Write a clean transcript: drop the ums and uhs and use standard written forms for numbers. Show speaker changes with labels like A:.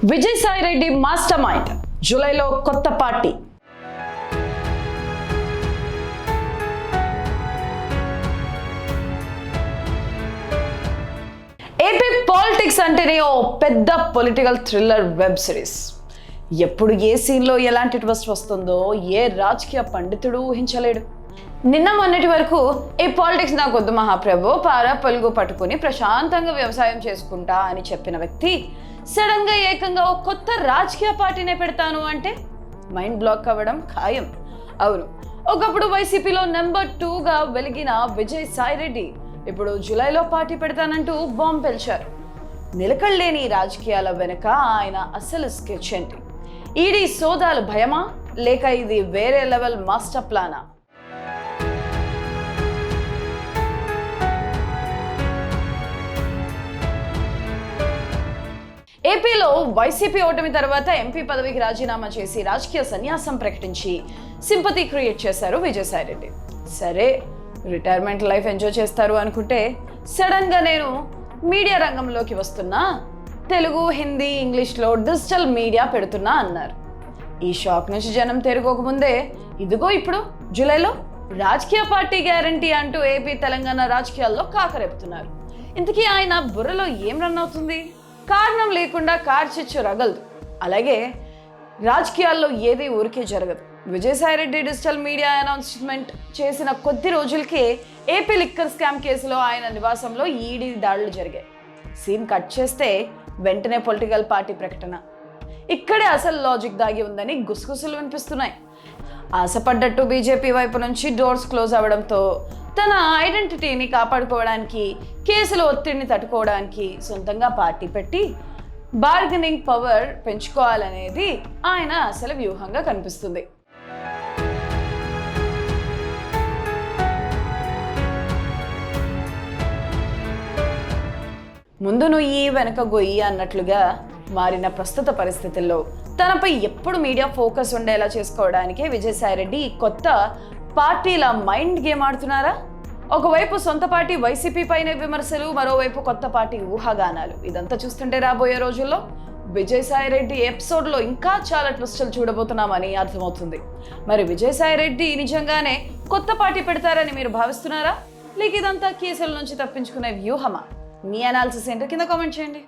A: Vijayasai Reddy master mind, జూలైలో కొత్త party. AP politics అంటేనే ఓ పెద్ద పొలిటికల్ థ్రిల్లర్ వెబ్ సిరీస్. ఎప్పుడు ఏ సీన్లో ఎలాంటి ట్విస్ట్ వస్తుందో ఏ రాజకీయ పండితుడు ఊహించలేడు. నిన్న మొన్నటి వరకు ఈ పాలిటిక్స్ నాకొద్దు మహాప్రభు, పారా పలుగు పట్టుకుని ప్రశాంతంగా వ్యవసాయం చేసుకుంటా అని చెప్పిన వ్యక్తి సడన్ గా ఏకంగా ఓ కొత్త రాజకీయ పార్టీనే పెడతాను అంటే మైండ్ బ్లాక్ అవ్వడం ఖాయం. అవును, ఒకప్పుడు వైసీపీలో నెంబర్ 2గా వెలిగిన విజయసాయి రెడ్డి ఇప్పుడు జూలైలో పార్టీ పెడతానంటూ బాంబు పెల్చారు. నిలకడలేని రాజకీయాల వెనుక ఆయన అసలు స్కెచ్ ఏంటి? ఈడీ సోదాలు భయమా, లేక ఇది వేరే లెవెల్ మాస్టర్ ప్లానా? ఏపీలో వైసీపీ ఓటమి తర్వాత ఎంపీ పదవికి రాజీనామా చేసి రాజకీయ సన్యాసం ప్రకటించి సింపతి క్రియేట్ చేశారు విజయసాయి రెడ్డి. సరే, రిటైర్మెంట్ లైఫ్ ఎంజాయ్ చేస్తారు అనుకుంటే సడన్ గా నేను మీడియా రంగంలోకి వస్తున్నా, తెలుగు, హిందీ, ఇంగ్లీష్లో డిజిటల్ మీడియా పెడుతున్నా అన్నారు. ఈ షాక్ నుంచి జనం తేరుకోకముందే ఇదిగో ఇప్పుడు జూలైలో రాజకీయ పార్టీ గ్యారంటీ అంటూ ఏపీ, తెలంగాణ రాజకీయాల్లో కాకరేపుతున్నారు. ఇంతకీ ఆయన బుర్రలో ఏం రన్ అవుతుంది? కారణం లేకుండా కార్చిచ్చు రగలదు. అలాగే రాజకీయాల్లో ఏది ఊరికే జరగదు. Vijayasai Reddy digital media announcement చేసిన కొద్ది రోజులకే ఏపీ లిక్కర్ స్కామ్ కేసులో ఆయన నివాసంలో ఈడీ దాడులు జరిగాయి. సీన్ కట్ చేస్తే వెంటనే పొలిటికల్ పార్టీ ప్రకటన. ఇక్కడే అసలు లాజిక్ దాగి ఉందని గుసగుసలు వినిపిస్తున్నాయి. ఆశపడ్డట్టు బీజేపీ వైపు నుంచి డోర్స్ క్లోజ్ అవ్వడంతో తన ఐడెంటిటీని కాపాడుకోవడానికి, కేసుల ఒత్తిడిని తట్టుకోవడానికి సొంతంగా పార్టీ పెట్టి బార్గెనింగ్ పవర్ పెంచుకోవాలనేది ఆయన అసలు వ్యూహంగా కనిపిస్తుంది. ముందు నుయ్యి వెనక గొయ్యి అన్నట్లుగా మారిన ప్రస్తుత పరిస్థితుల్లో తనపై ఎప్పుడు మీడియా ఫోకస్ ఉండేలా చేసుకోవడానికే విజయసాయి రెడ్డి కొత్త పార్టీల మైండ్ గేమ్ ఆడుతున్నారా? ఒకవైపు సొంత పార్టీ వైసీపీ పైన విమర్శలు, మరోవైపు కొత్త పార్టీ ఊహాగానాలు. ఇదంతా చూస్తుంటే రాబోయే రోజుల్లో విజయసాయి రెడ్డి ఎపిసోడ్లో ఇంకా చాలా ట్విస్టులు చూడబోతున్నామని అర్థమవుతుంది. మరి విజయసాయి రెడ్డి నిజంగానే కొత్త పార్టీ పెడతారని మీరు భావిస్తున్నారా, లేక ఇదంతా కేసుల నుంచి తప్పించుకునే వ్యూహమా? మీ అనాలిసిస్ ఏంటో కింద కామెంట్ చేయండి.